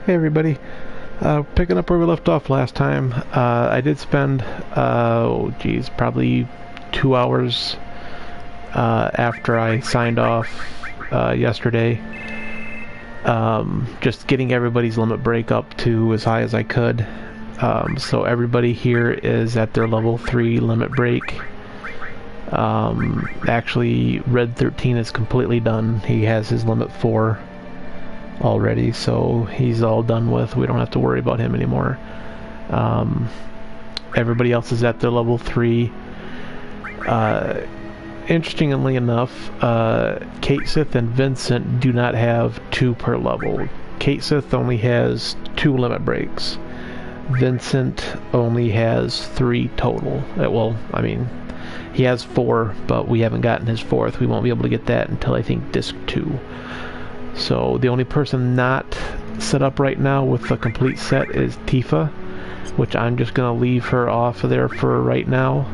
Hey everybody, picking up where we left off last time. I did spend, probably 2 hours after I signed off yesterday, just getting everybody's limit break up to as high as I could. So everybody here is at their level 3 limit break. Actually, Red 13 is completely done. He has his limit 4 already, so he's all done with. We don't have to worry about him anymore. Everybody else is at their level 3. Interestingly enough, Kate Sith and Vincent do not have 2 per level. Kate Sith only has 2 limit breaks. Vincent only has 3 total. Well, I mean, he has 4, but we haven't gotten his 4th. We won't be able to get that until I think Disc 2. So the only person not set up right now with the complete set is Tifa, which I'm just going to leave her off of there for right now,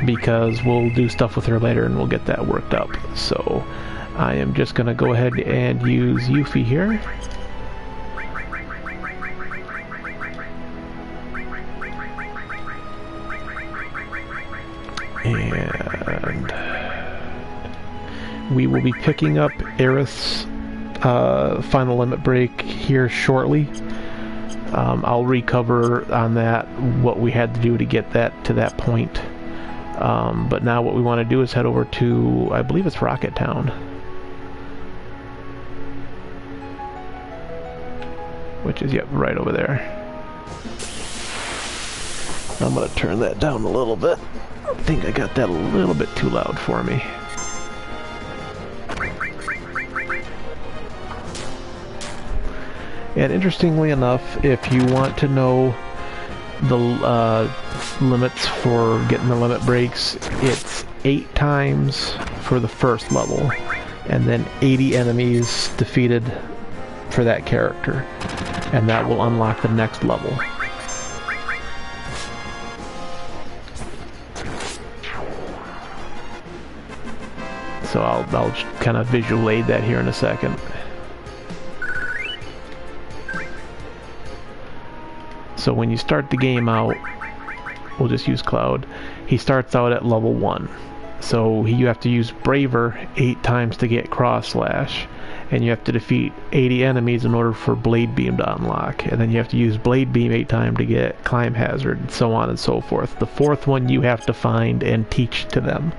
because we'll do stuff with her later and we'll get that worked up. So I am just going to go ahead and use Yuffie here. And we will be picking up Aerith's final limit break here shortly. I'll recover on that, what we had to do to get that to that point. But now what we want to do is head over to, I believe it's Rocket Town. Which is, yep, right over there. I'm going to turn that down a little bit. I think I got that a little bit too loud for me. And interestingly enough, if you want to know the limits for getting the limit breaks, it's 8 times for the first level, and then 80 enemies defeated for that character, and that will unlock the next level. So I'll kind of visual aid that here in a second. So when you start the game out, we'll just use Cloud. He starts out at level 1. So you have to use Braver 8 times to get Cross Slash. And you have to defeat 80 enemies in order for Blade Beam to unlock. And then you have to use Blade Beam 8 times to get Climb Hazard, and so on and so forth. The 4th one you have to find and teach to them.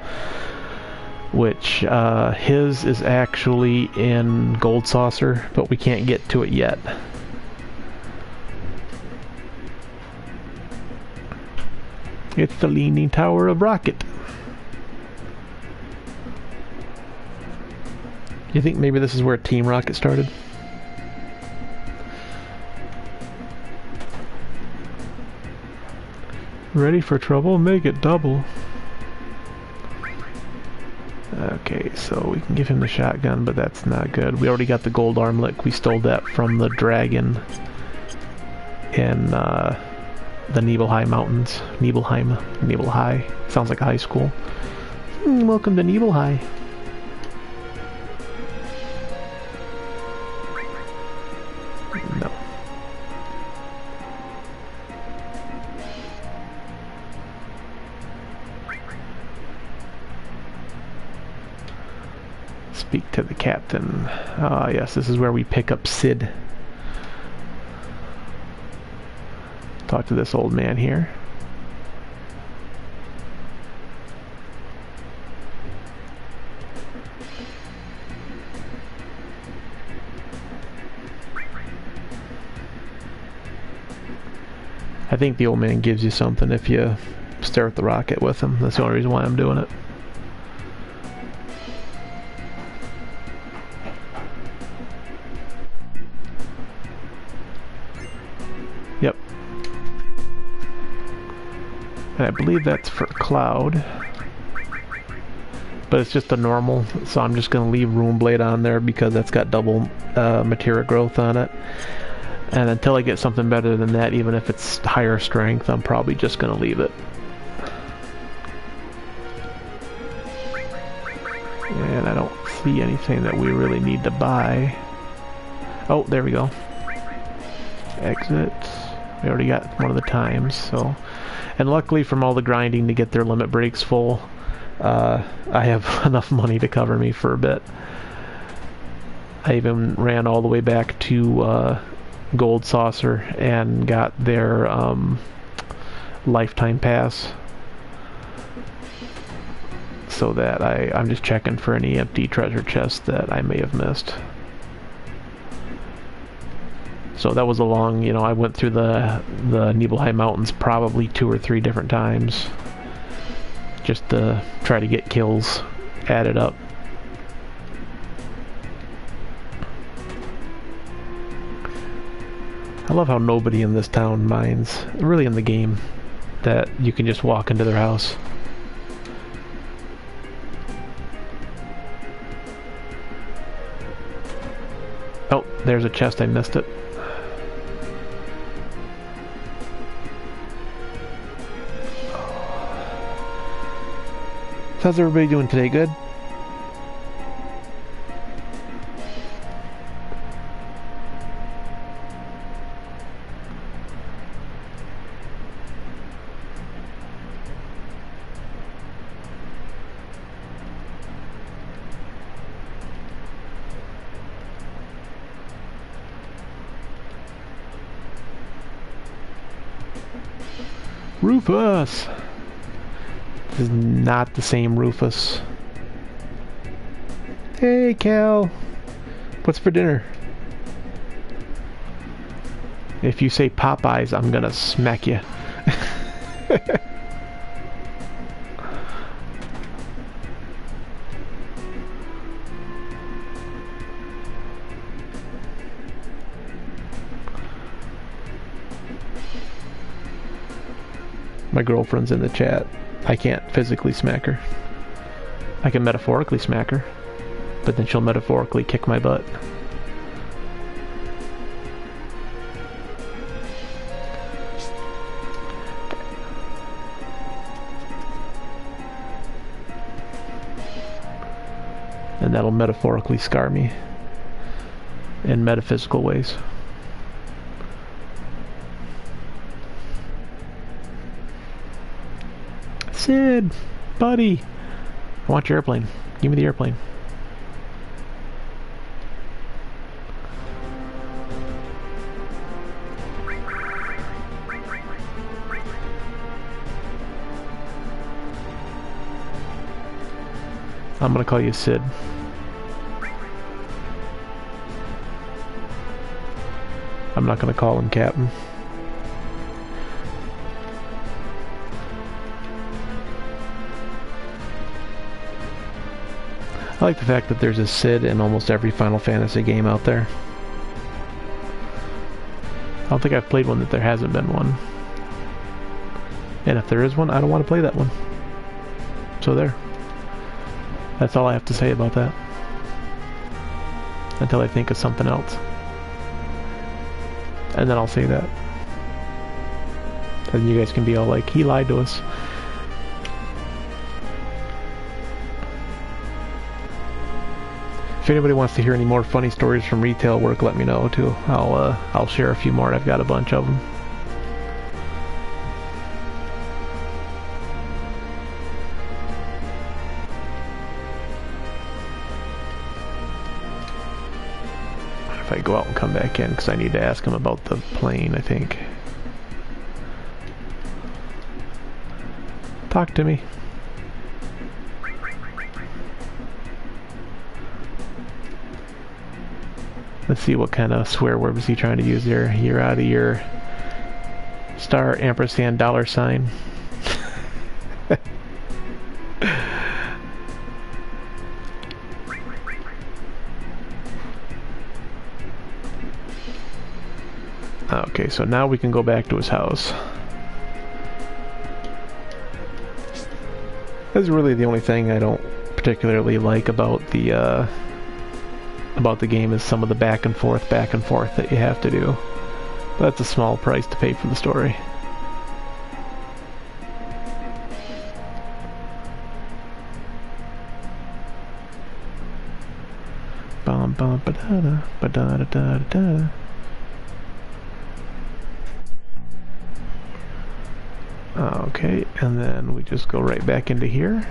Which, his is actually in Gold Saucer, but we can't get to it yet. It's the Leaning Tower of Rocket. You think maybe this is where Team Rocket started? Ready for trouble? Make it double. Okay, so we can give him the shotgun, but that's not good. We already got the gold armlet. We stole that from the dragon in the Nibelheim Mountains. Nibelheim. Sounds like a high school. Welcome to Nibelheim. No. Speak to the captain. Ah, yes, this is where we pick up Sid. Talk to this old man here. I think the old man gives you something if you stare at the rocket with him. That's the only reason why I'm doing it. Yep. And I believe that's for Cloud. But it's just a normal, so I'm just going to leave Rune Blade on there because that's got double materia growth on it. And until I get something better than that, even if it's higher strength, I'm probably just going to leave it. And I don't see anything that we really need to buy. Oh, there we go. Exit. We already got one of the times, so... And luckily from all the grinding to get their limit breaks full, I have enough money to cover me for a bit. I even ran all the way back to Gold Saucer and got their lifetime pass. So that I'm just checking for any empty treasure chests that I may have missed. So that was a long, you know, I went through the Nibelheim Mountains probably 2 or 3 different times just to try to get kills added up. I love how nobody in this town minds, really in the game, that you can just walk into their house. Oh, there's a chest, I missed it. How's everybody doing today? Good? Rufus! This is not the same Rufus. Hey, Cal. What's for dinner? If you say Popeyes, I'm gonna smack you. My girlfriend's in the chat. I can't physically smack her. I can metaphorically smack her, but then she'll metaphorically kick my butt. And that'll metaphorically scar me in metaphysical ways. Sid, buddy, I want your airplane. Give me the airplane. I'm gonna call you Sid. I'm not gonna call him Captain. I like the fact that there's a Sid in almost every Final Fantasy game out there. I don't think I've played one that there hasn't been one. And if there is one, I don't want to play that one. So there. That's all I have to say about that. Until I think of something else. And then I'll say that. And you guys can be all like, he lied to us. If anybody wants to hear any more funny stories from retail work, let me know too. I'll share a few more. I've got a bunch of them. If I go out and come back in, because I need to ask him about the plane, I think. Talk to me. Let's see what kind of swear word was he trying to use there. You're out of your star ampersand dollar sign. Okay, so now we can go back to his house. That's really the only thing I don't particularly like about the game is some of the back and forth that you have to do. But that's a small price to pay for the story. Bum bum ba da da ba da da da da. Okay, and then we just go right back into here.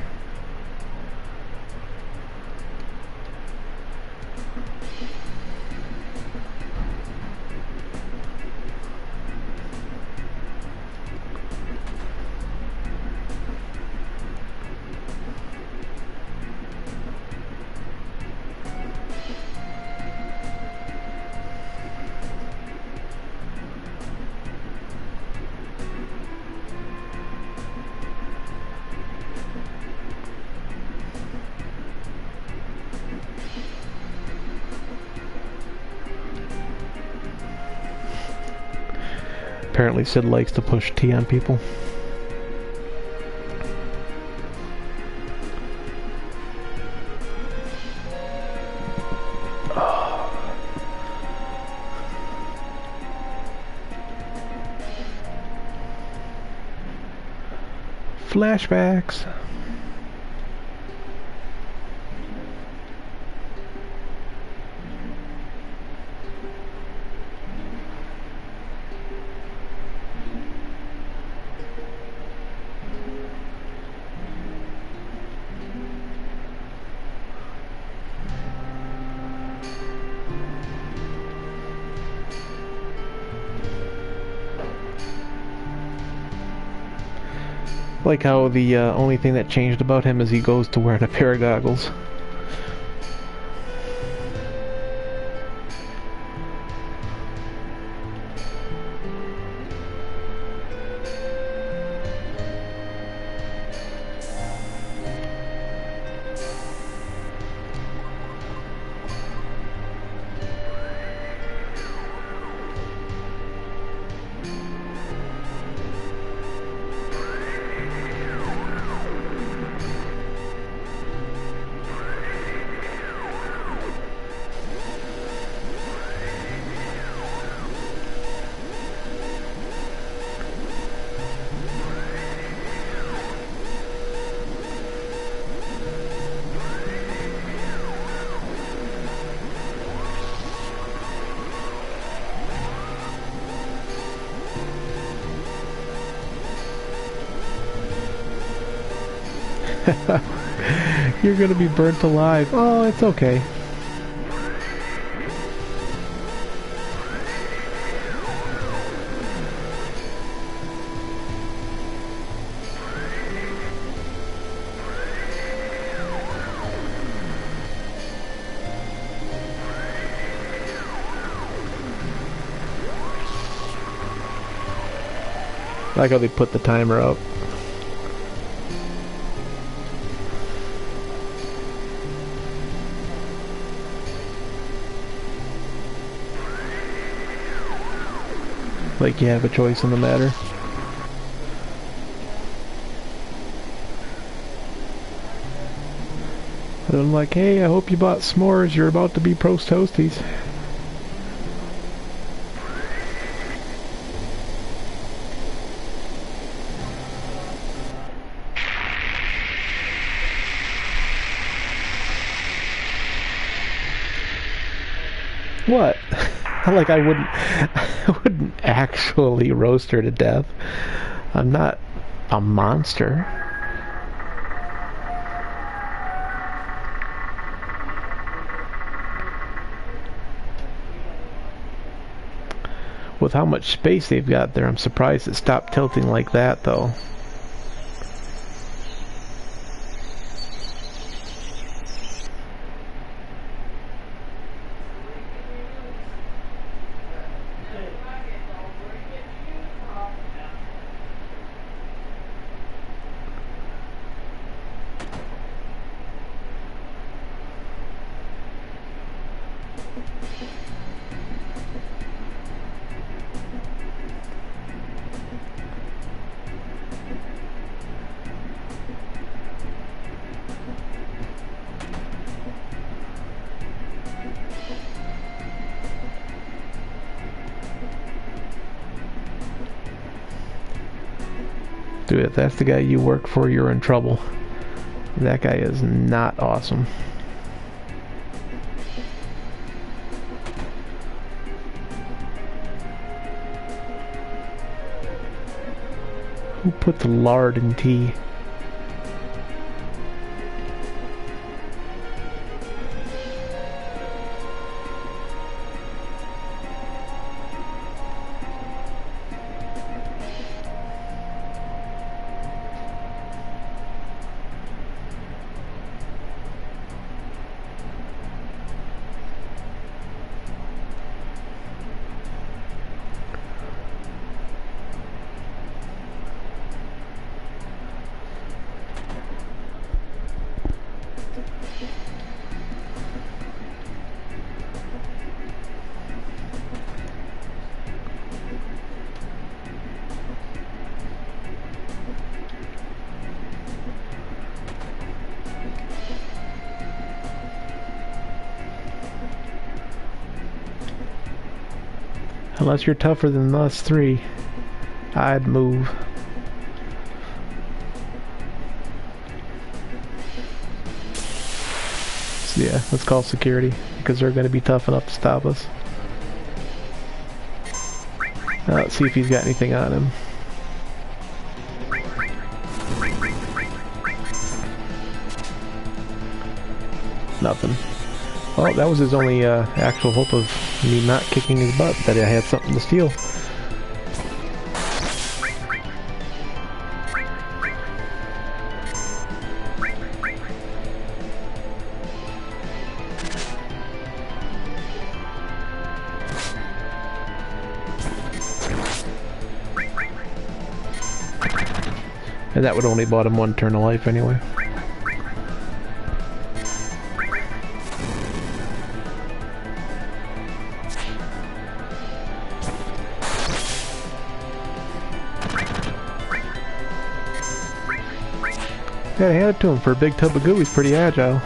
Apparently Sid likes to push T on people. Flashbacks. Like how the only thing that changed about him is he goes to wearing a pair of goggles. You're gonna be burnt alive. Oh, it's okay. I like how they put the timer up. Like you have a choice in the matter. And I'm like, hey, I hope you bought s'mores. You're about to be Prost Toasties. What? Like I wouldn't actually roast her to death. I'm not a monster. With how much space they've got there, I'm surprised it stopped tilting like that, though. Dude, if that's the guy you work for, you're in trouble. That guy is not awesome. Who put the lard in tea? Unless you're tougher than us three, I'd move. So yeah, let's call security, because they're going to be tough enough to stop us. Let's see if he's got anything on him. Nothing. Well, that was his only actual hope of me not kicking his butt, that I had something to steal. And that would only bought him one turn of life anyway. Gotta hand it to him, for a big tub of goo, he's pretty agile.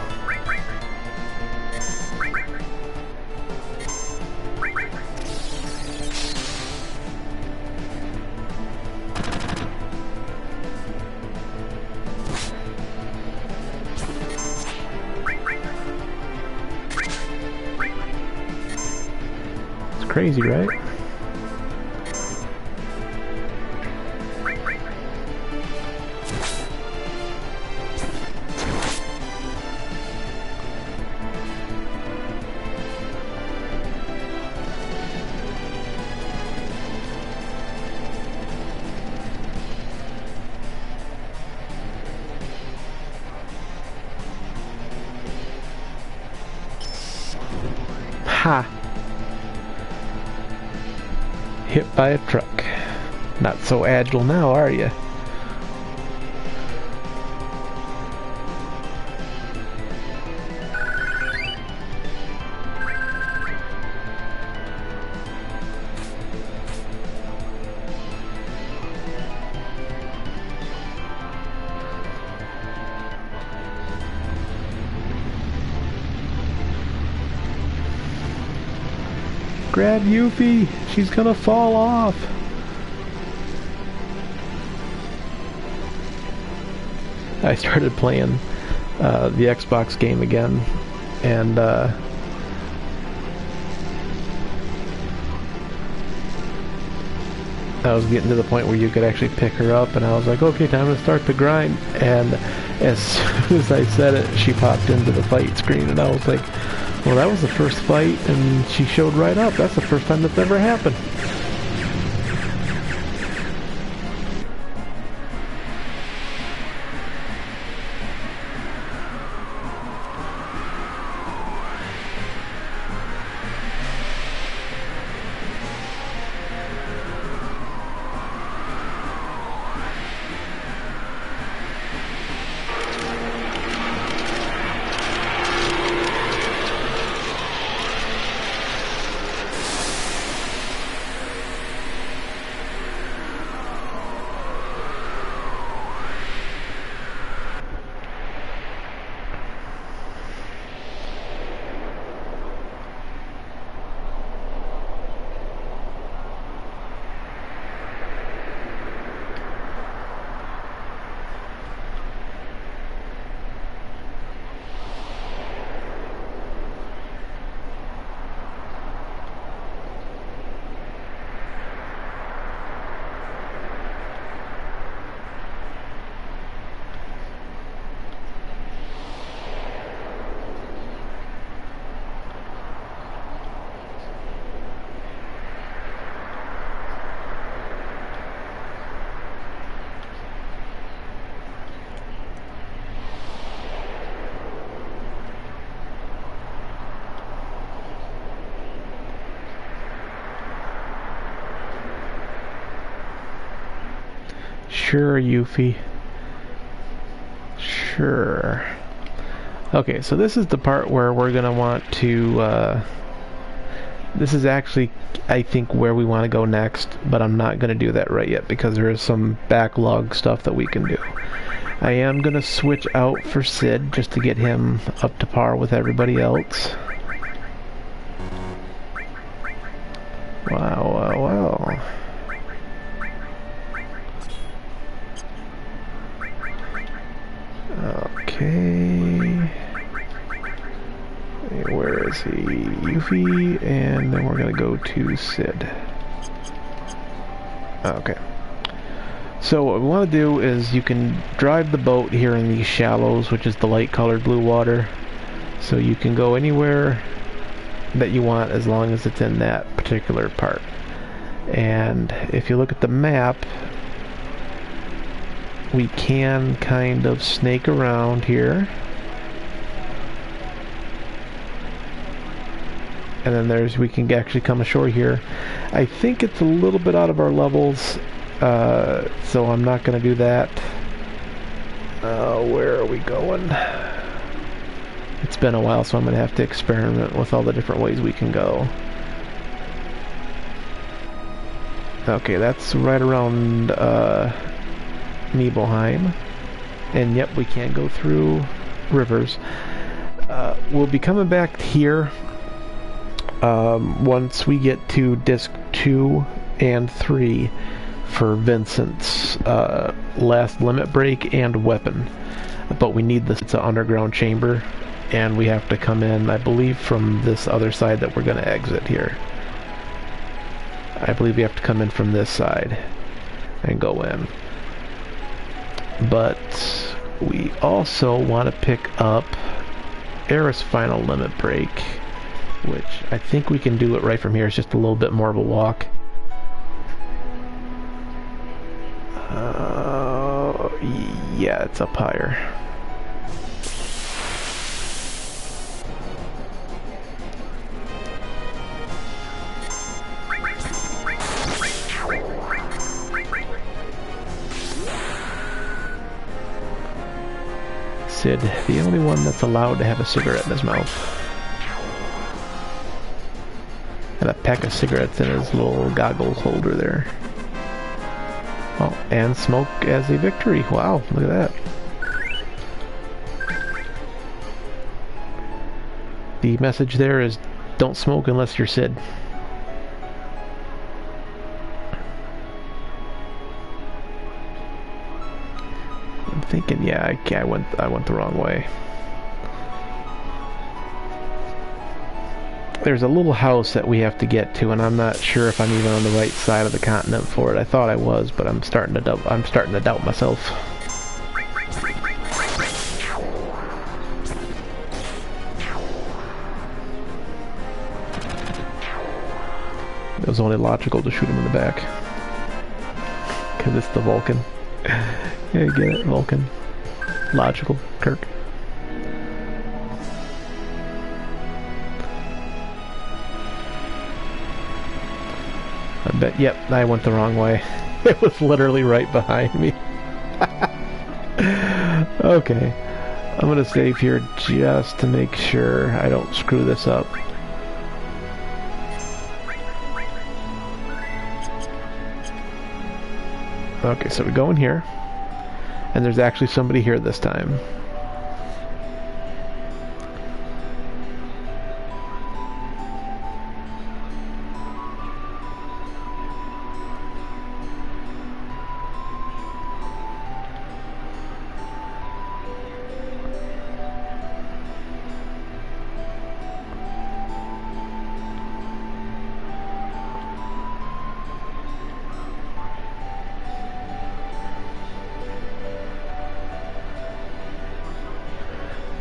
It's crazy, right? Ha! Hit by a truck. Not so agile now, are you? Grab Yuffie! She's gonna fall off! I started playing the Xbox game again, and I was getting to the point where you could actually pick her up, and I was like, okay, time to start the grind. And as soon as I said it, she popped into the fight screen, and I was like, well, that was the first fight, and she showed right up. That's the first time that's ever happened. Sure, Yuffie. Sure. Okay, so this is the part where we're gonna want to, this is actually, I think, where we want to go next, but I'm not gonna do that right yet because there is some backlog stuff that we can do. I am gonna switch out for Sid just to get him up to par with everybody else. Wow, wow, wow. Okay. Where is he? Yuffie, and then we're gonna go to Sid. Okay. So what we want to do is you can drive the boat here in these shallows, which is the light colored blue water. So you can go anywhere that you want as long as it's in that particular part. And if you look at the map, we can kind of snake around here. And then we can actually come ashore here. I think it's a little bit out of our levels, so I'm not going to do that. Where are we going? It's been a while, so I'm going to have to experiment with all the different ways we can go. Okay, that's right around Nibelheim. And yep, we can't go through rivers. We'll be coming back here once we get to disc 2 and 3 for Vincent's last limit break and weapon. But we need this. It's an underground chamber, and we have to come in, I believe, from this other side that we're going to exit here. I believe we have to come in from this side and go in. But we also want to pick up Aeris final limit break, which I think we can do it right from here. It's just a little bit more of a walk. Yeah, it's up higher. Sid, the only one that's allowed to have a cigarette in his mouth. And a pack of cigarettes in his little goggle holder there. Oh, and smoke as a victory. Wow, look at that. The message there is, don't smoke unless you're Sid. I'm thinking, yeah, I went the wrong way. There's a little house that we have to get to, and I'm not sure if I'm even on the right side of the continent for it. I thought I was, but I'm starting to doubt myself. It was only logical to shoot him in the back, because it's the Vulcan. Yeah, you get it, Vulcan. Logical, Kirk. But yep, I went the wrong way. It was literally right behind me. Okay, I'm gonna save here just to make sure I don't screw this up. Okay, so we go in here, and there's actually somebody here this time.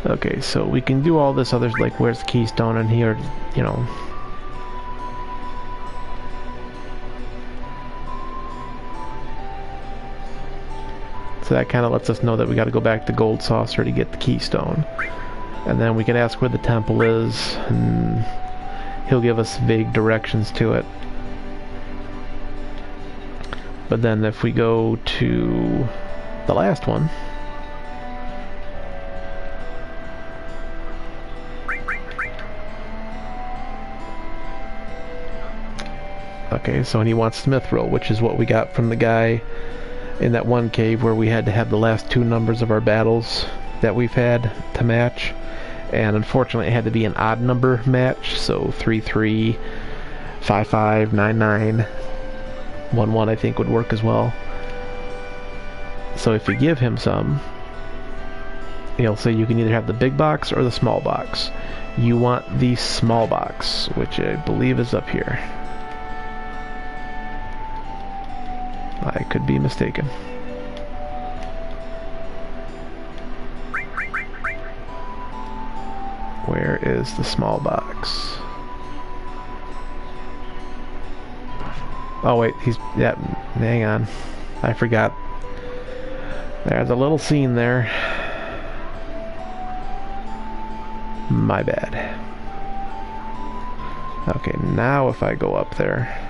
Okay, so we can do all this other, like, where's the keystone in here, you know. So that kind of lets us know that we got to go back to Gold Saucer to get the keystone. And then we can ask where the temple is, and he'll give us vague directions to it. But then if we go to the last one, okay, so he wants Mithril, which is what we got from the guy in that one cave where we had to have the last 2 numbers of our battles that we've had to match. And unfortunately it had to be an odd number match, so 3-3, 5-5, 9-9, 1-1 I think would work as well. So if you give him some, he'll say you can either have the big box or the small box. You want the small box, which I believe is up here. I could be mistaken. Where is the small box? Oh wait, yeah, hang on. I forgot. There's a little scene there. My bad. Okay, now if I go up there.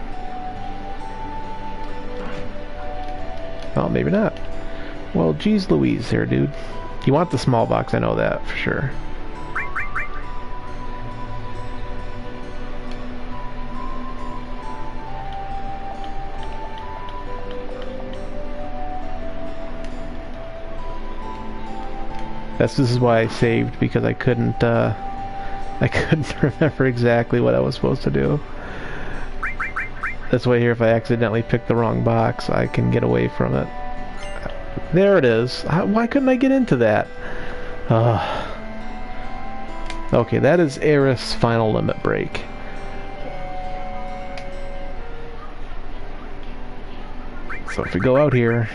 Oh, maybe not. Well, geez Louise here, dude. You want the small box, I know that for sure. This is why I saved, because I couldn't remember exactly what I was supposed to do. This way here, if I accidentally pick the wrong box, I can get away from it. There it is. Why couldn't I get into that? Okay, that is Aeris' final limit break. So if we go out here,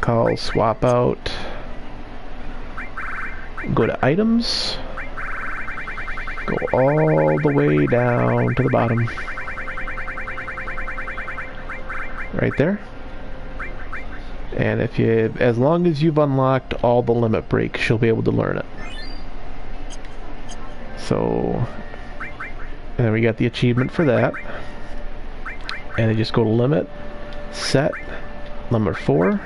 call swap out, go to items, go all the way down to the bottom. Right there. And if you, as long as you've unlocked all the limit breaks, you'll be able to learn it. So, and then we got the achievement for that. And then just go to limit, set, number 4.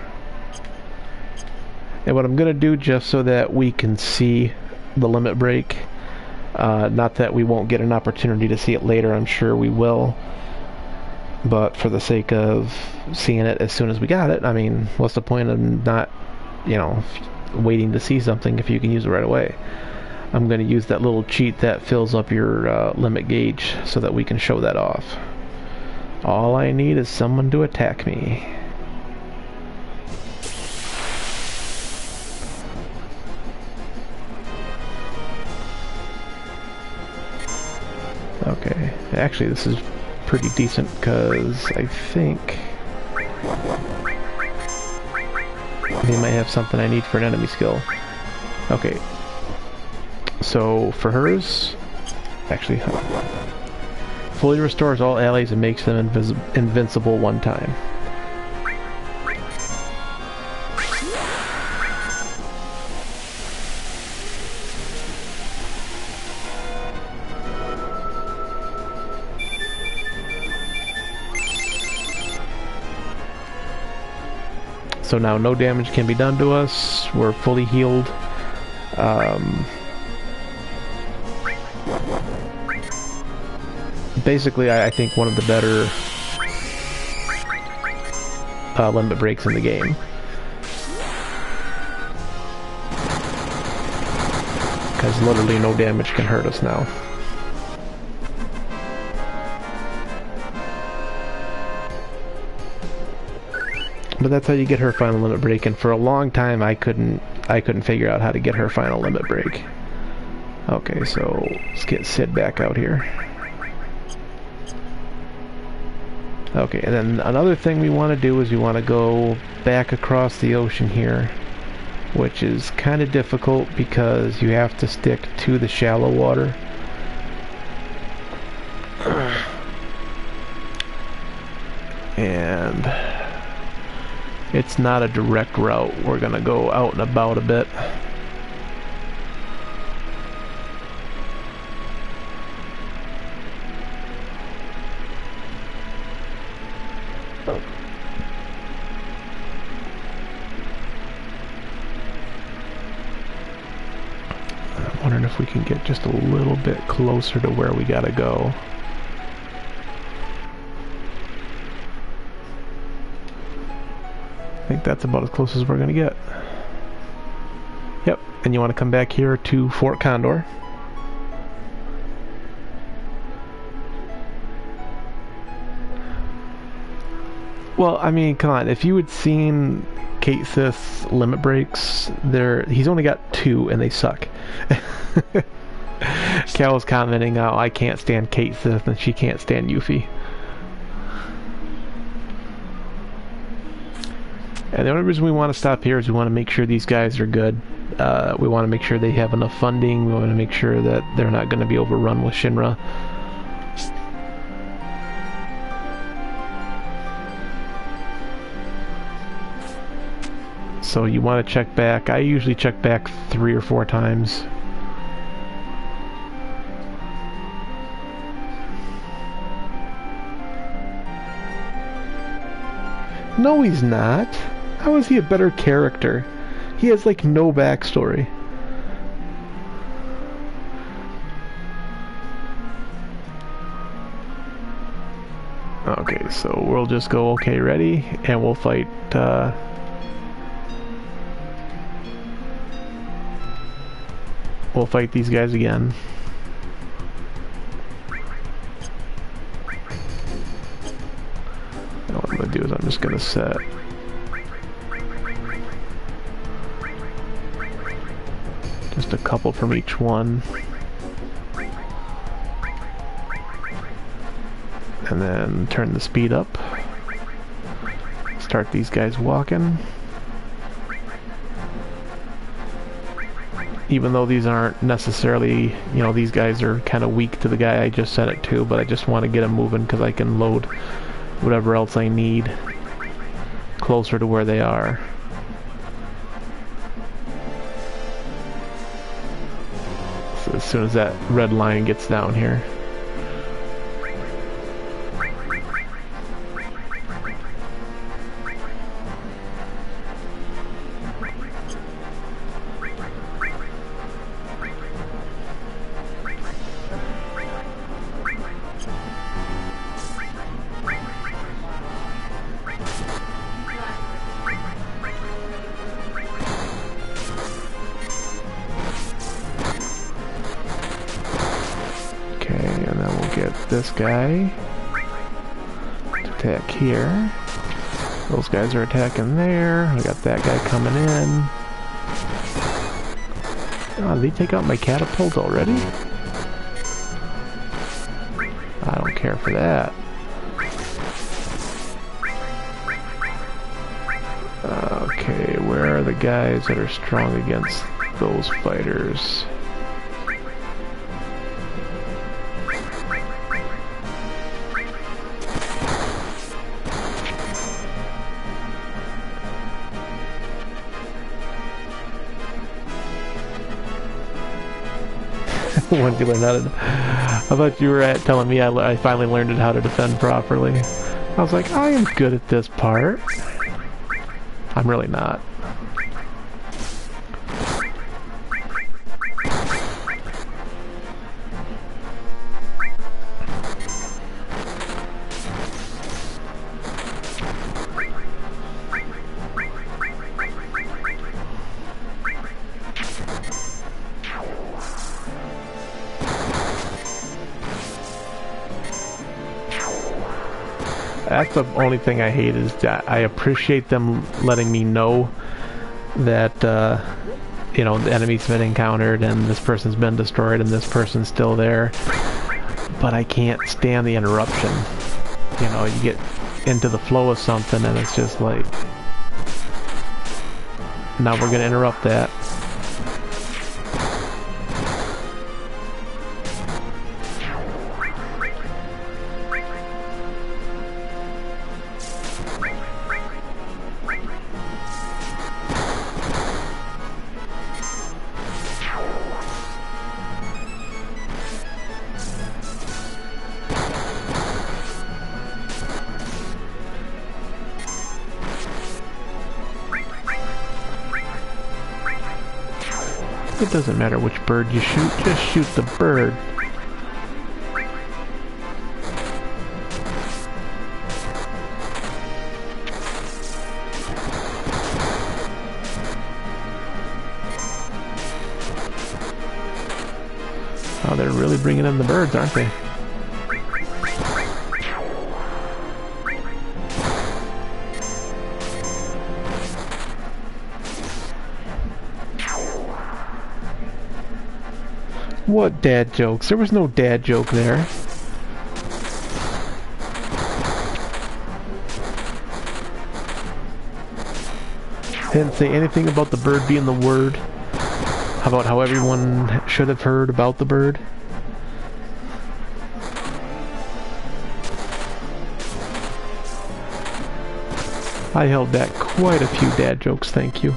And what I'm going to do, just so that we can see the limit break, not that we won't get an opportunity to see it later, I'm sure we will, but for the sake of seeing it as soon as we got it, I mean, what's the point of not, you know, waiting to see something if you can use it right away? I'm going to use that little cheat that fills up your limit gauge so that we can show that off. All I need is someone to attack me. Okay, actually this is pretty decent because I think they might have something I need for an enemy skill. Okay, so for hers, actually, fully restores all allies and makes them invincible one time. So now no damage can be done to us. We're fully healed. Basically, I think one of the better limit breaks in the game. Because literally no damage can hurt us now. But that's how you get her final limit break, and for a long time I couldn't figure out how to get her final limit break. Okay, so let's get Sid back out here. Okay, and then another thing we want to do is we want to go back across the ocean here, which is kind of difficult because you have to stick to the shallow water. And it's not a direct route. We're gonna go out and about a bit. wondering if we can get just a little bit closer to where we gotta go. I think that's about as close as we're gonna get. Yep, and you want to come back here to Fort Condor. Well, I mean, come on, if you had seen Cait Sith's limit breaks, he's only got 2 and they suck. Cal was commenting, oh, I can't stand Cait Sith and she can't stand Yuffie. And the only reason we want to stop here is we want to make sure these guys are good. We want to make sure they have enough funding. We want to make sure that they're not going to be overrun with Shinra. So you want to check back. I usually check back 3 or 4 times. No, he's not. How is he a better character? He has like no backstory. Okay, so we'll just go okay, ready, and we'll fight these guys again. And what I'm gonna do is I'm just gonna set just a couple from each one. And then turn the speed up. Start these guys walking. Even though these aren't necessarily, you know, these guys are kind of weak to the guy I just sent it to, but I just want to get them moving because I can load whatever else I need closer to where they are. So as soon as that red line gets down here. This guy to attack here. Those guys are attacking there. I got that guy coming in. Oh, did they take out my catapult already? I don't care for that. Okay, where are the guys that are strong against those fighters? Once you learn how to... I thought you were telling me I finally learned how to defend properly. I was like, I am good at this part. I'm really not. That's the only thing I hate, is that I appreciate them letting me know that, you know, the enemy's been encountered and this person's been destroyed and this person's still there. But I can't stand the interruption. You know, you get into the flow of something and it's just like, now we're gonna interrupt that. It doesn't matter which bird you shoot, just shoot the bird. Oh, they're really bringing in the birds, aren't they? What dad jokes? There was no dad joke there. Didn't say anything about the bird being the word. How about how everyone should have heard about the bird? I held back quite a few dad jokes, thank you.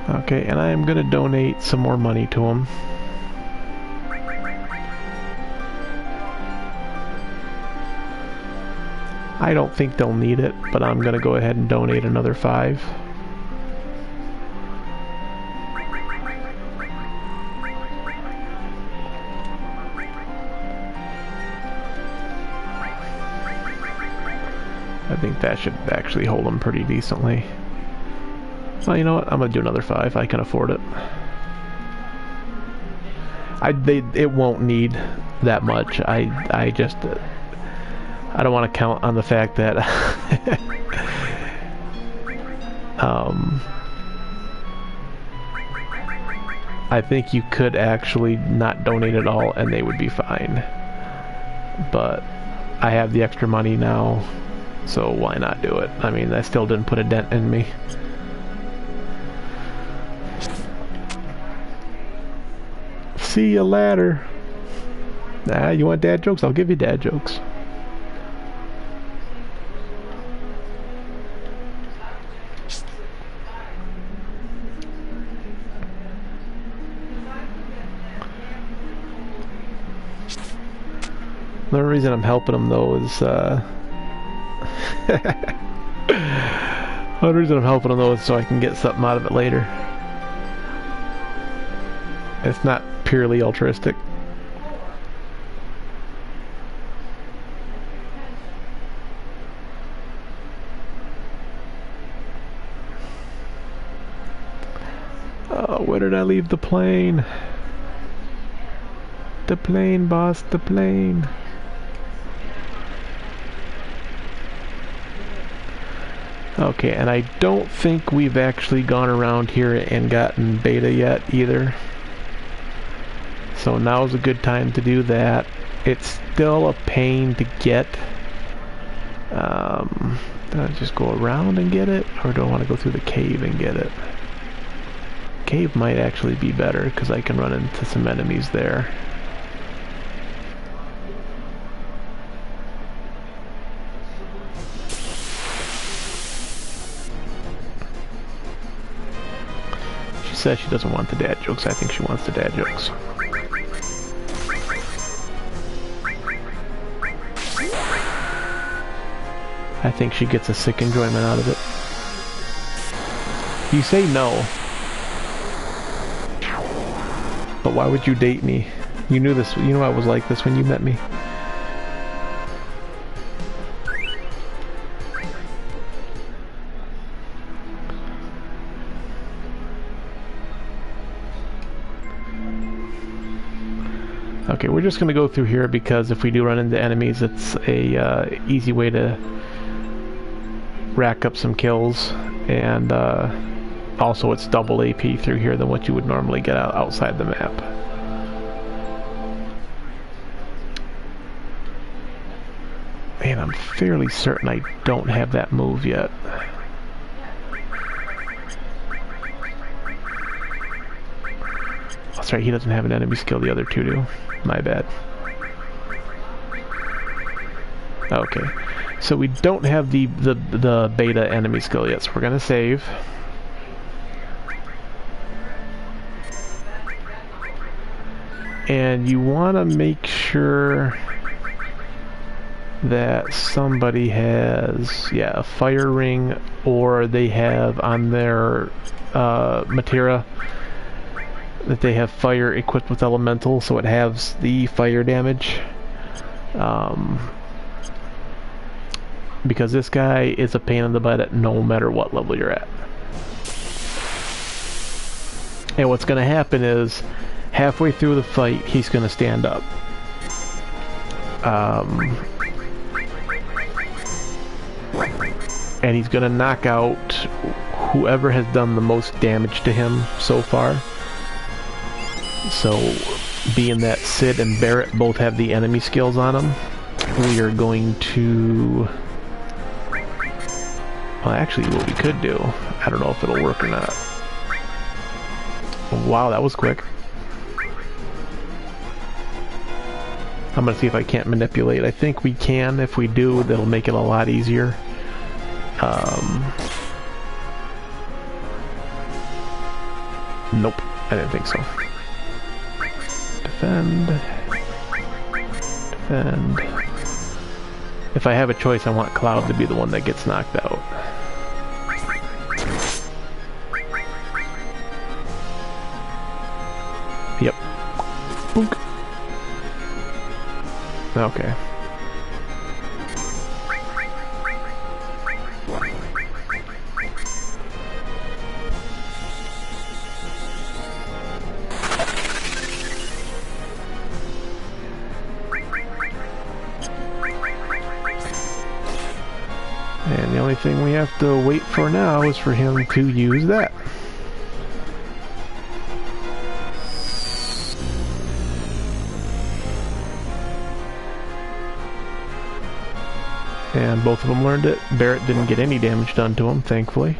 Okay, and I am going to donate some more money to him. I don't think they'll need it, but I'm going to go ahead and donate another 5. I think that should actually hold them pretty decently. Well, you know what? I'm gonna do another 5. I can afford it. It won't need that much. I just I don't want to count on the fact that I think you could actually not donate at all and they would be fine. But I have the extra money now, so why not do it? I mean, I still didn't put a dent in me. See you later. Nah, you want dad jokes? I'll give you dad jokes. The reason I'm helping him though is the reason I'm helping him though is so I can get something out of it later. It's not purely altruistic. Oh, where did I leave the plane? The plane, boss, the plane. Okay, and I don't think we've actually gone around here and gotten beta yet either. So now's a good time to do that. It's still a pain to get. Do I just go around and get it? Or do I want to go through the cave and get it? Cave might actually be better because I can run into some enemies there. She says she doesn't want the dad jokes. I think she wants the dad jokes. I think she gets a sick enjoyment out of it. You say no. But why would you date me? You knew this, you know I was like this when you met me. Okay, we're just gonna go through here because if we do run into enemies, it's a easy way to rack up some kills, and also it's double AP through here than what you would normally get outside the map. Man, I'm fairly certain I don't have that move yet. That's right, he doesn't have an enemy skill, the other two do. My bad. Okay, so we don't have the beta enemy skill yet, so we're gonna save. And you want to make sure that somebody has, yeah, a fire ring, or they have on their materia that they have fire equipped with elemental, so it has the fire damage. Because this guy is a pain in the butt at no matter what level you're at. And what's going to happen is, halfway through the fight, he's going to stand up. And he's going to knock out whoever has done the most damage to him so far. So, being that Sid and Barret both have the enemy skills on them, we are going to... Well, actually, what we could do, I don't know if it'll work or not. Wow, that was quick. I'm gonna see if I can't manipulate. I think we can. If we do, that'll make it a lot easier. Nope, I didn't think so. Defend. Defend. If I have a choice, I want Cloud to be the one that gets knocked out. Yep. Boink. Okay. And the only thing we have to wait for now is for him to use that. And both of them learned it. Barret didn't get any damage done to him, thankfully.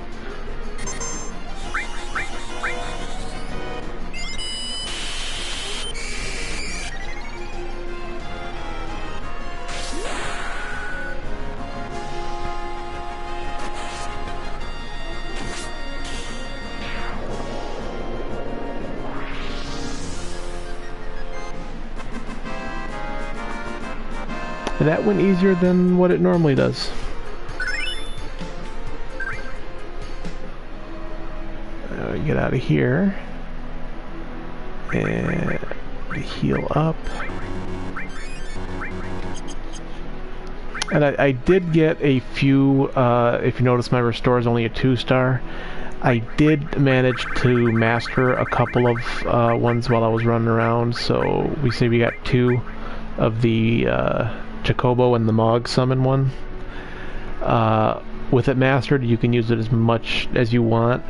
That went easier than what it normally does. Get out of here. And heal up. And I did get a few, if you notice my restore is only a 2-star. I did manage to master a couple of ones while I was running around, so we say we got 2 of the Chocobo and the Mog summon one. With it mastered, you can use it as much as you want,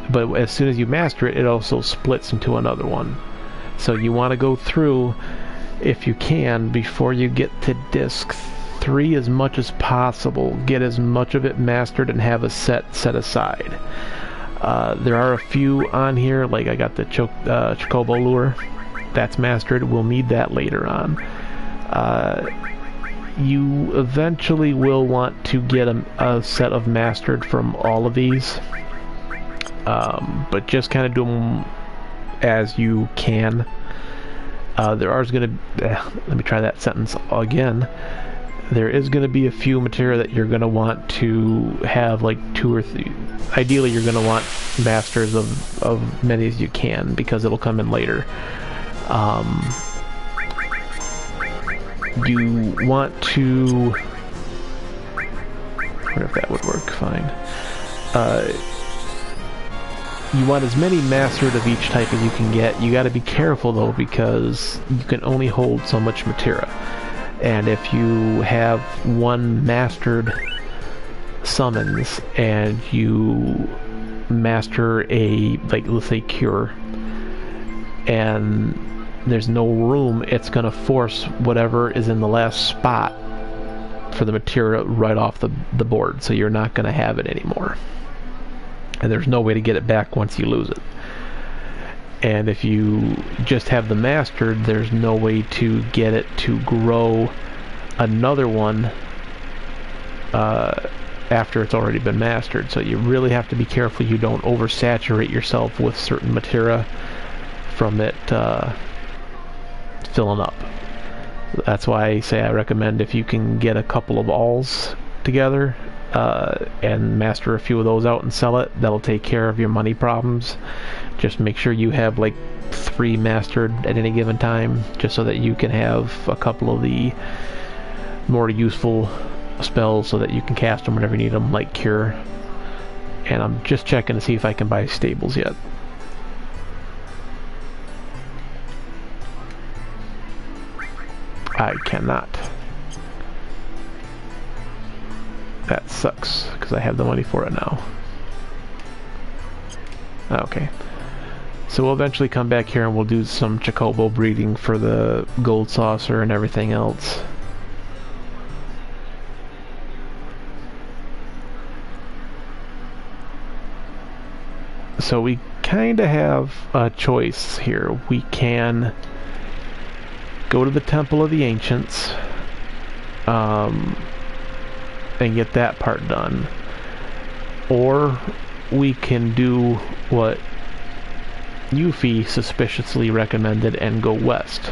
but as soon as you master it, it also splits into another one. So you want to go through, if you can, before you get to disc 3 as much as possible. Get as much of it mastered and have a set aside. There are a few on here, like I got the Chocobo Lure. That's mastered. We'll need that later on. You eventually will want to get a set of mastered from all of these, but just kind of do them as you can. There are going to... let me try that sentence again. There is going to be a few material that you're going to want to have, like 2 or 3. Ideally, you're going to want masters of many as you can, because it'll come in later. You want to... I wonder if that would work fine. You want as many mastered of each type as you can get. You got to be careful though, because you can only hold so much materia. And if you have one mastered summons and you master a, like, let's say Cure, and there's no room, it's going to force whatever is in the last spot for the material right off the board, so you're not going to have it anymore. And there's no way to get it back once you lose it. And if you just have the mastered, there's no way to get it to grow another one after it's already been mastered. So you really have to be careful you don't oversaturate yourself with certain materia from it filling up. That's why I say I recommend if you can get a couple of alls together and master a few of those out and sell it, that'll take care of your money problems. Just make sure you have like 3 mastered at any given time, just so that you can have a couple of the more useful spells so that you can cast them whenever you need them, like Cure. And I'm just checking to see if I can buy stables yet. I cannot. That sucks, because I have the money for it now. Okay. So we'll eventually come back here and we'll do some Chocobo breeding for the Gold Saucer and everything else. So we kind of have a choice here. We can go to the Temple of the Ancients and get that part done, or we can do what Yuffie suspiciously recommended and go west.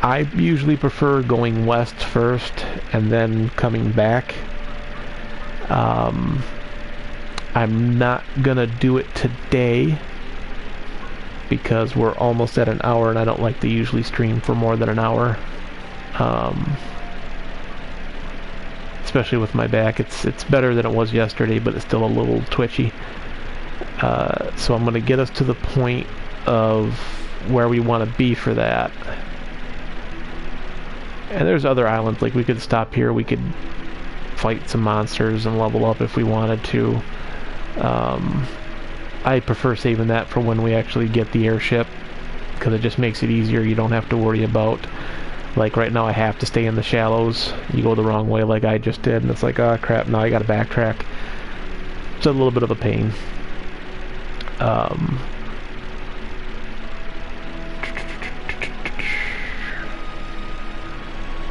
I usually prefer going west first and then coming back. I'm not gonna do it today because we're almost at an hour and I don't like to usually stream for more than an hour. Especially with my back. It's better than it was yesterday, but it's still a little twitchy. So I'm gonna get us to the point of where we want to be for that. And there's other islands, like we could stop here, we could fight some monsters and level up if we wanted to. I prefer saving that for when we actually get the airship, because it just makes it easier. You don't have to worry about, like right now I have to stay in the shallows. You go the wrong way like I just did, and it's like, oh crap, now I gotta backtrack. It's a little bit of a pain.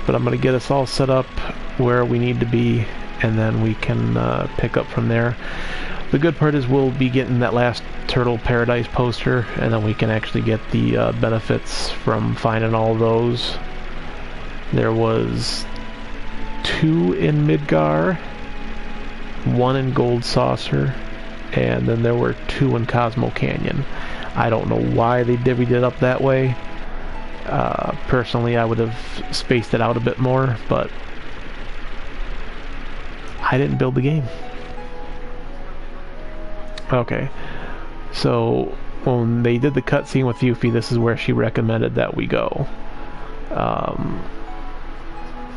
But I'm gonna get us all set up where we need to be, and then we can pick up from there. The good part is we'll be getting that last Turtle Paradise poster, and then we can actually get the benefits from finding all those. There was 2 in Midgar, 1 in Gold Saucer, and then there were 2 in Cosmo Canyon. I don't know why they divvied it up that way. Personally, I would have spaced it out a bit more, but I didn't build the game. Okay, so when they did the cutscene with Yuffie, this is where she recommended that we go.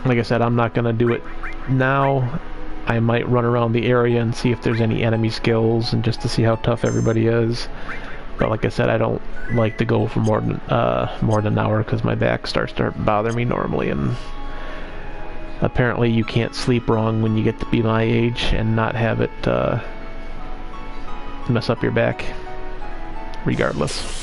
Like I said, I'm not gonna do it now. I might run around the area and see if there's any enemy skills, and just to see how tough everybody is. But like I said, I don't like to go for more than an hour because my back starts to bother me normally, and apparently you can't sleep wrong when you get to be my age and not have it mess up your back, regardless.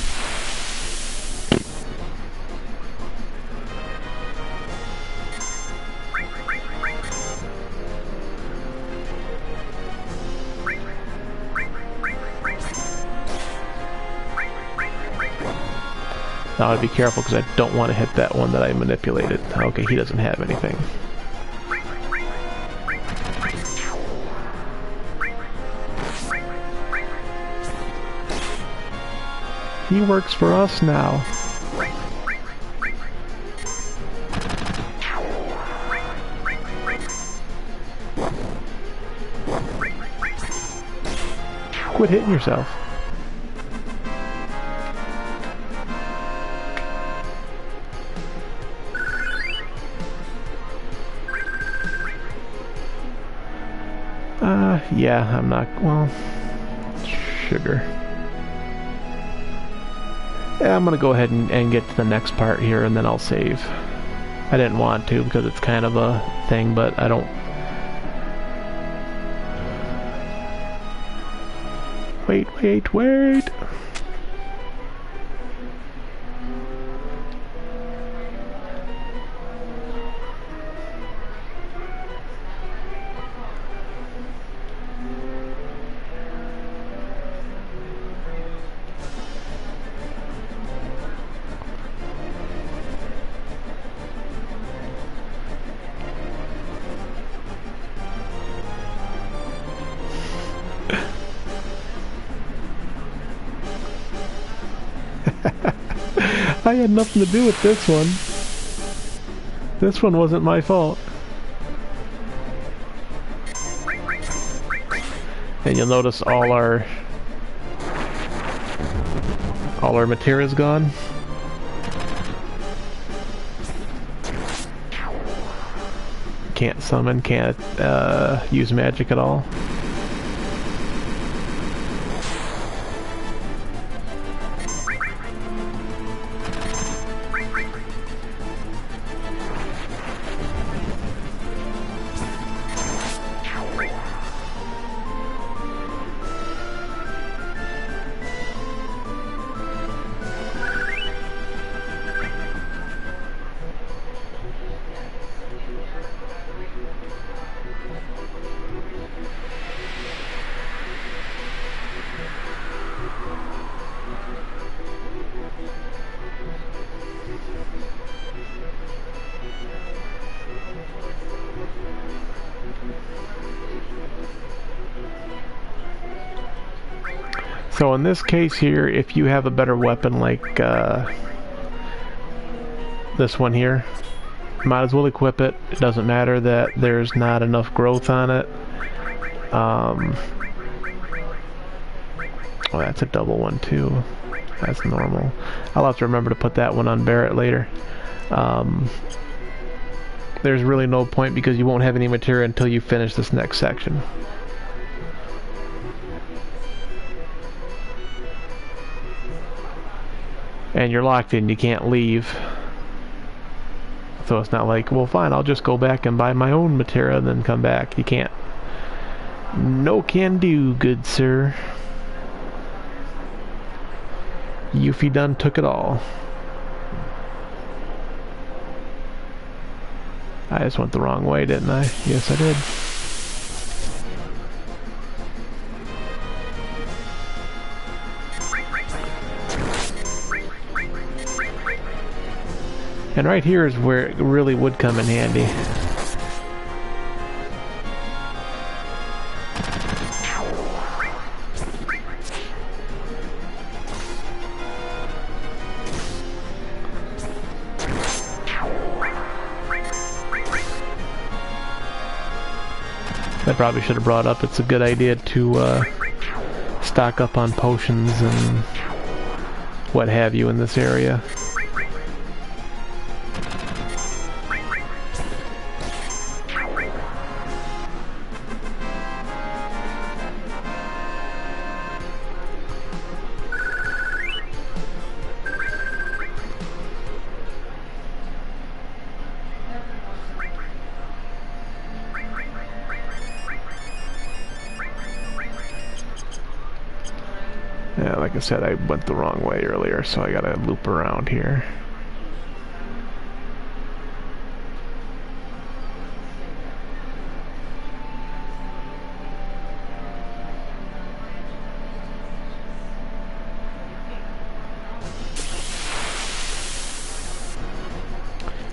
Now I'd be careful because I don't want to hit that one that I manipulated. Okay, he doesn't have anything. He works for us now. Quit hitting yourself. Yeah, I'm not, well, sugar. Yeah, I'm gonna go ahead and get to the next part here, and then I'll save. I didn't want to because it's kind of a thing, but I don't... Wait! I had nothing to do with this one. This one wasn't my fault. And you'll notice all our material's gone. Can't summon, can't use magic at all. So in this case here, if you have a better weapon like this one here, might as well equip it. It doesn't matter that there's not enough growth on it. Oh, that's a double one too. That's normal. I'll have to remember to put that one on Barret later. There's really no point because you won't have any material until you finish this next section. And you're locked in, you can't leave. So it's not like, well fine, I'll just go back and buy my own materia and then come back. You can't. No can do, good sir. Yuffie done took it all. I just went the wrong way, didn't I? Yes, I did. And right here is where it really would come in handy. I probably should have brought up, it's a good idea to stock up on potions and what have you in this area. Yeah, like I said, I went the wrong way earlier, so I gotta loop around here.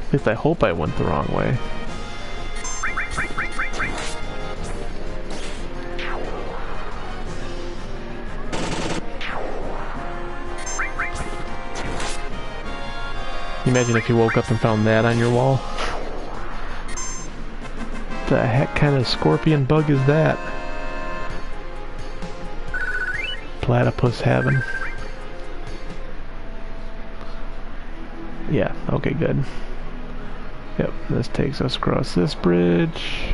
At least I hope I went the wrong way. Imagine if you woke up and found that on your wall. The heck kind of scorpion bug is that? Platypus having. Yeah, okay, good. Yep, this takes us across this bridge.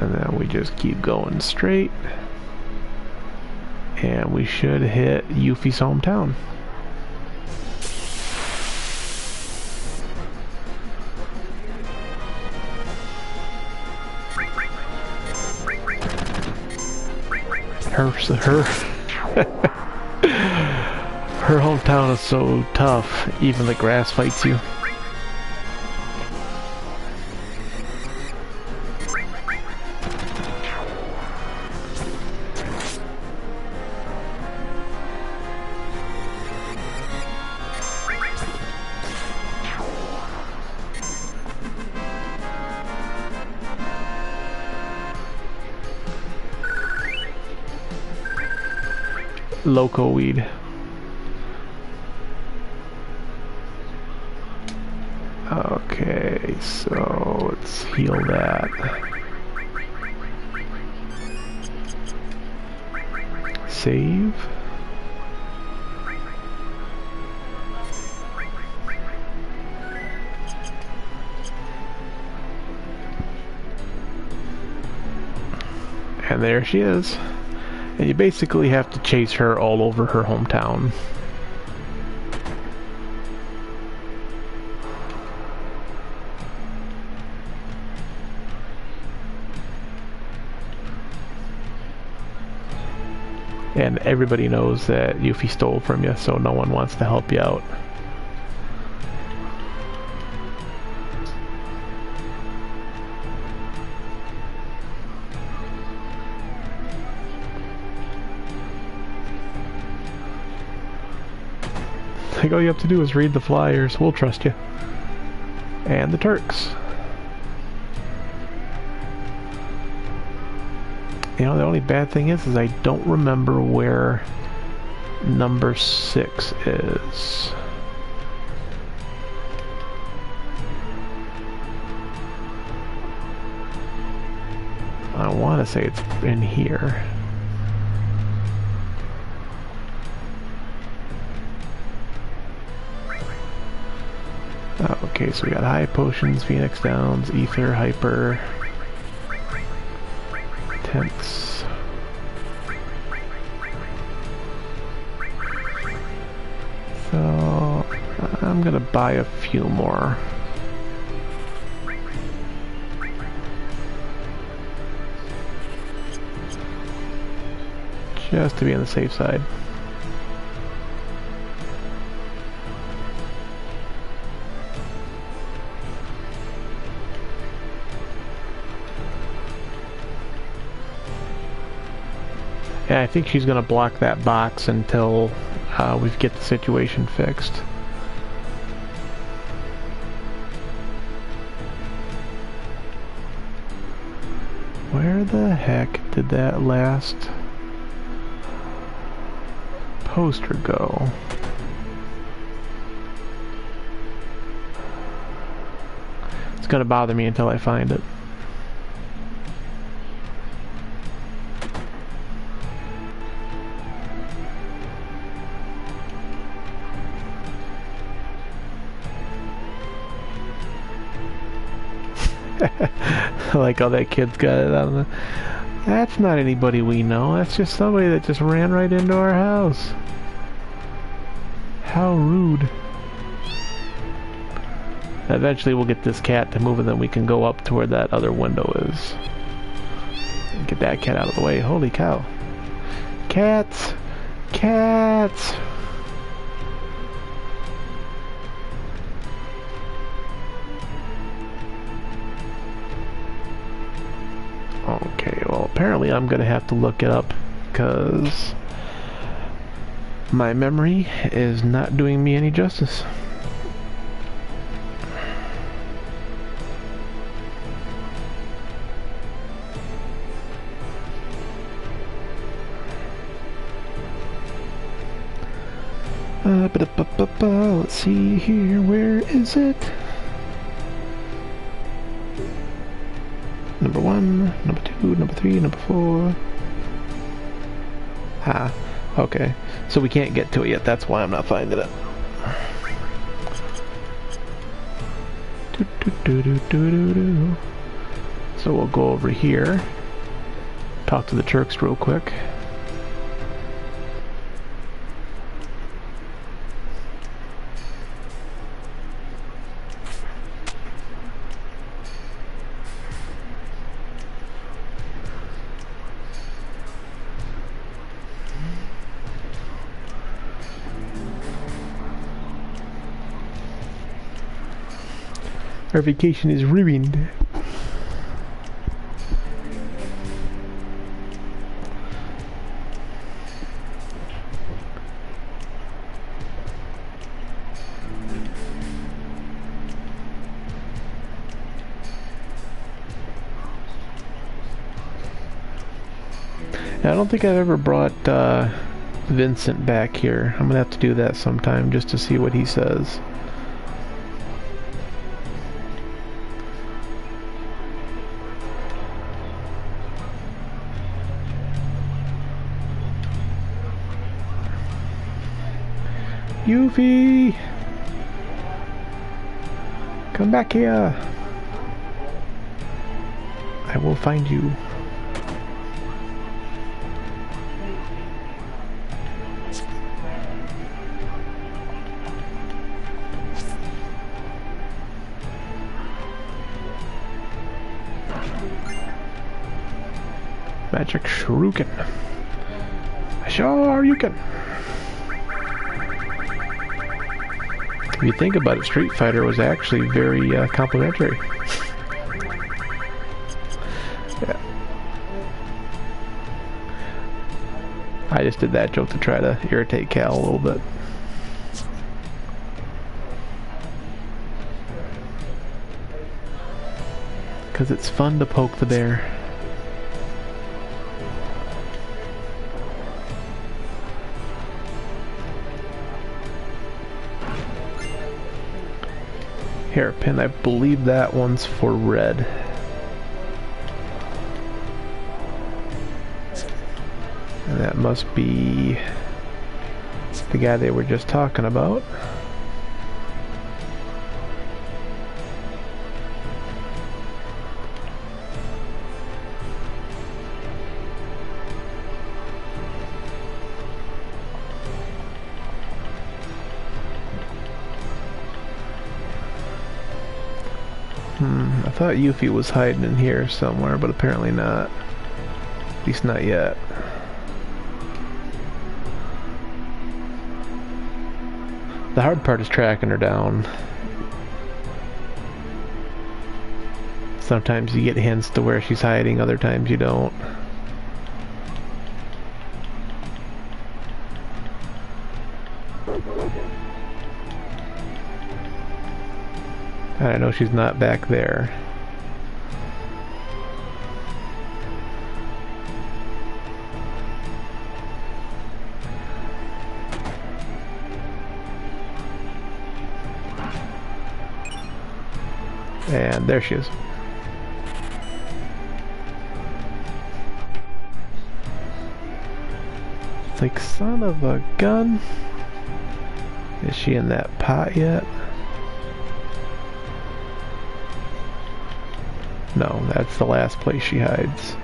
And then we just keep going straight. And we should hit Yuffie's hometown. Her hometown is so tough, even the grass fights you. loco weed. Okay, so let's heal that. Save. And there she is. And you basically have to chase her all over her hometown. And everybody knows that Yuffie stole from you, so no one wants to help you out. Like, all you have to do is read the flyers. We'll trust you. And the Turks. You know, the only bad thing is I don't remember where number 6 is. I want to say it's in here. Okay, so we got high potions, Phoenix Downs, Ether, Hyper, Tense. So I'm gonna buy a few more. Just to be on the safe side. Yeah, I think she's gonna block that box until we get the situation fixed. Where the heck did that last poster go? It's gonna bother me until I find it. I like how that kid's got it on the... That's not anybody we know. That's just somebody that just ran right into our house. How rude. Eventually we'll get this cat to move and then we can go up to where that other window is. Get that cat out of the way. Holy cow. Cats! Cats! Okay, well apparently I'm gonna have to look it up because my memory is not doing me any justice. Let's see here, where is it? Number 1, number 2, number 3, number 4. Ah, okay. So we can't get to it yet, that's why I'm not finding it. So we'll go over here, talk to the Turks real quick. Our vacation is ruined. I don't think I've ever brought Vincent back here. I'm gonna have to do that sometime just to see what he says. Yuffie! Come back here! I will find you. Magic Shuriken. Sure you can. If you think about it, Street Fighter was actually very complimentary. Yeah. I just did that joke to try to irritate Cal a little bit. Because it's fun to poke the bear. Hairpin, I believe that one's for red. And that must be the guy they were just talking about. I thought Yuffie was hiding in here somewhere, but apparently not. At least not yet. The hard part is tracking her down. Sometimes you get hints to where she's hiding, other times you don't. I know she's not back there. And there she is. It's like, son of a gun. Is she in that pot yet? No, that's the last place she hides.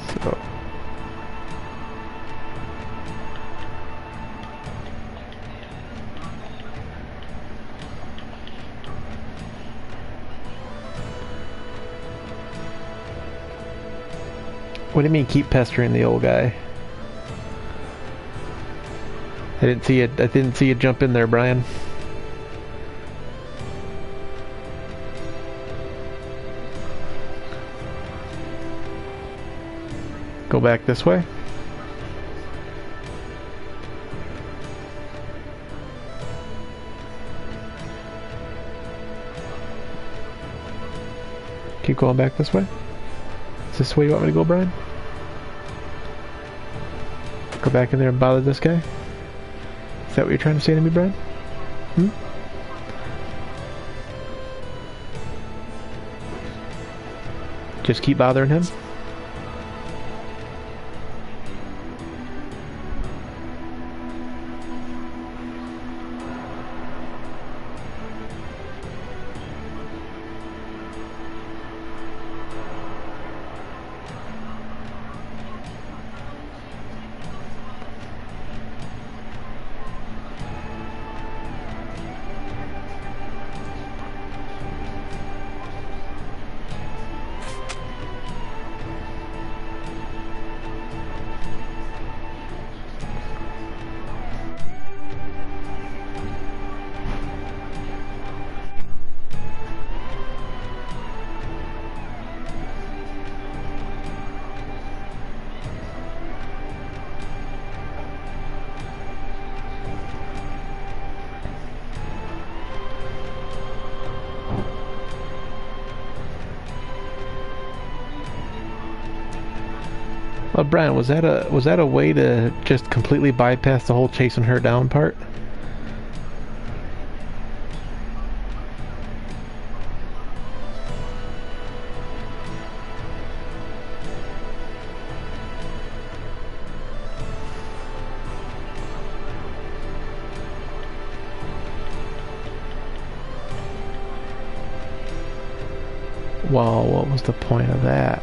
So. What do you mean keep pestering the old guy? I didn't see you jump in there, Brian. Go back this way. Keep going back this way. Is this the way you want me to go, Brian? Go back in there and bother this guy? Is that what you're trying to say to me, Brian? Hmm? Just keep bothering him? Brian, was that a way to just completely bypass the whole chasing her down part? Well, what was the point of that?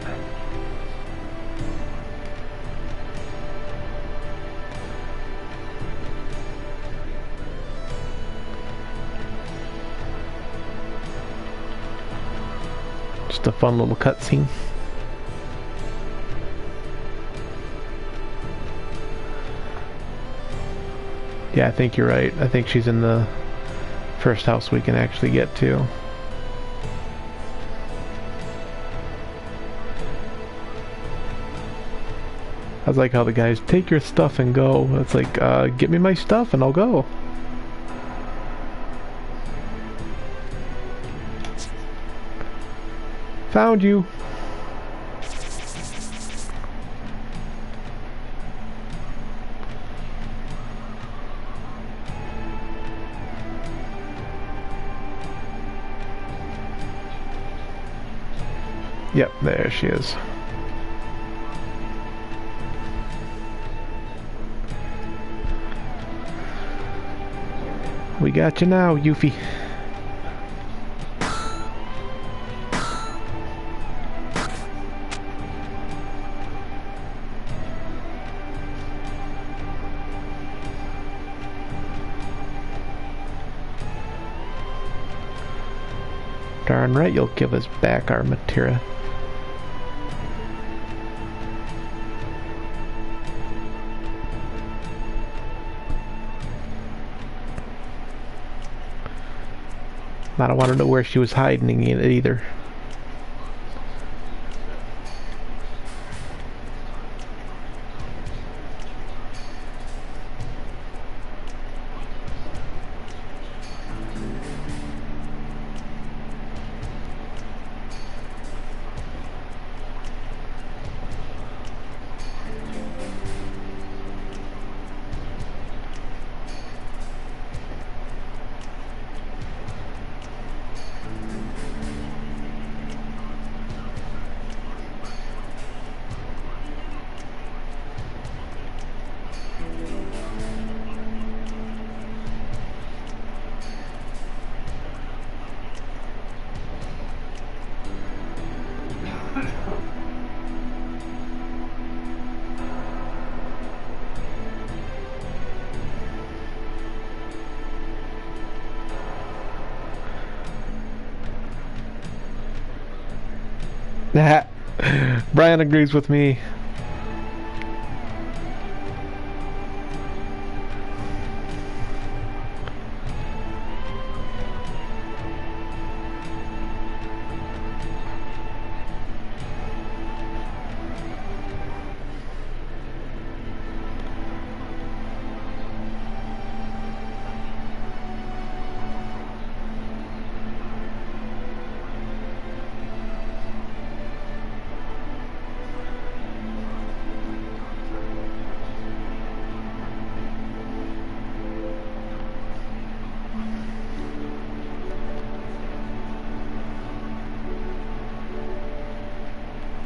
Just a fun little cutscene. Yeah, I think you're right. I think she's in the first house we can actually get to. I was like how the guys take your stuff and go. It's like, get me my stuff and I'll go. Found you. Yep, there she is. We got you now, Yuffie. Darn right you'll give us back our materia. I don't want to know where she was hiding it either. Brian agrees with me.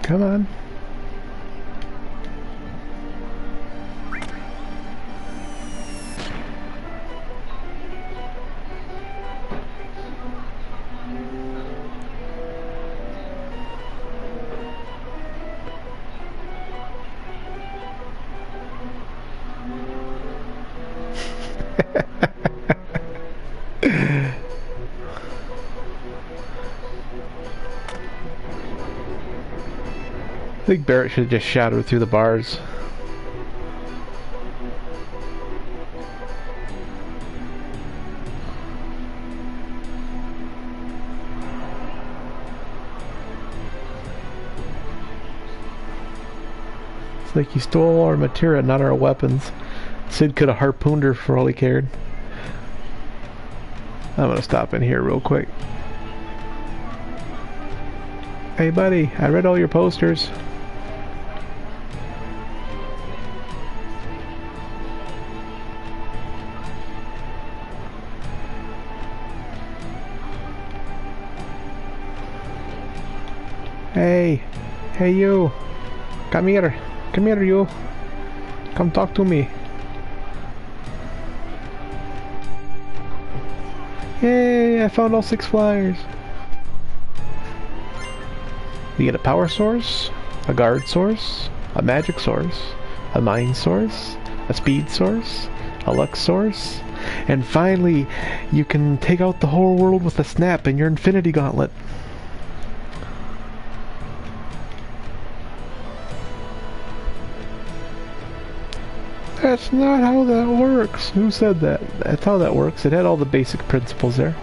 Come on. I think Barrett should have just shouted through the bars. It's like he stole our materia, not our weapons. Sid could have harpooned her for all he cared. I'm gonna stop in here real quick. Hey buddy, I read all your posters. Hey, hey you. Come here. Come here you. Come talk to me. Yay, I found all 6 flyers. You get a power source, a guard source, a magic source, a mind source, a speed source, a luck source, and finally you can take out the whole world with a snap in your infinity gauntlet. That's not how that works. Who said that? That's how that works. It had all the basic principles there.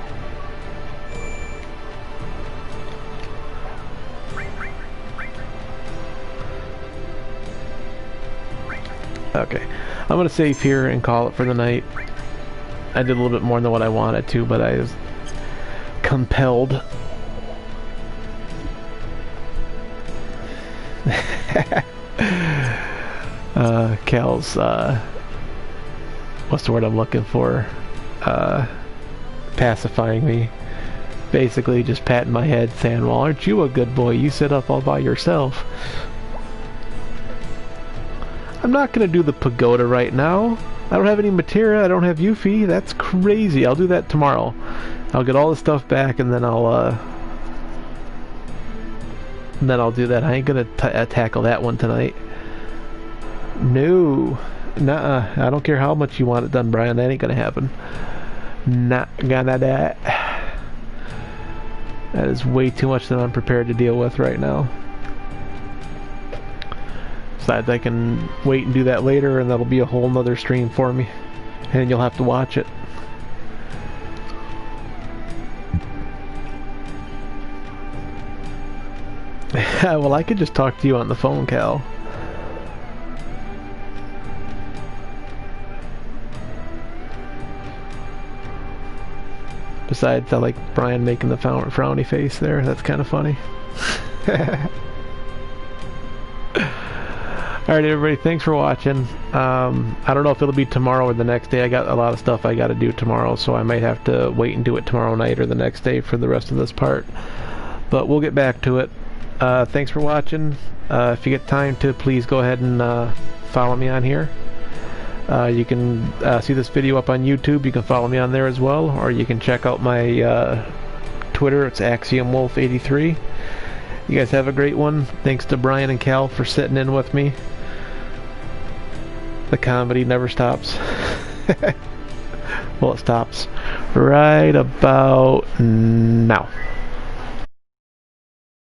Okay, I'm gonna save here and call it for the night. I did a little bit more than what I wanted to, but I was compelled. Cal's, what's the word I'm looking for? Pacifying me. Basically just patting my head saying, well, aren't you a good boy? You sit up all by yourself. I'm not gonna do the pagoda right now. I don't have any materia, I don't have Yuffie. That's crazy. I'll do that tomorrow. I'll get all the stuff back and then I'll do that. I ain't gonna tackle that one tonight. No. Nuh-uh. I don't care how much you want it done, Brian. That ain't gonna happen. Not gonna that. That is way too much that I'm prepared to deal with right now. Besides, I can wait and do that later, and that'll be a whole nother stream for me. And you'll have to watch it. Well, I could just talk to you on the phone, Cal. Besides, I like Brian making the frowny face there. That's kind of funny. Alright everybody, thanks for watching. I don't know if it'll be tomorrow or the next day. I got a lot of stuff I gotta do tomorrow, so I might have to wait and do it tomorrow night or the next day for the rest of this part. But we'll get back to it. Thanks for watching. If you get time to, please go ahead and follow me on here. You can see this video up on YouTube. You can follow me on there as well, or you can check out my Twitter. It's AxiomWolf83. You guys have a great one. Thanks to Brian and Cal for sitting in with me. The comedy never stops. Well, it stops right about now.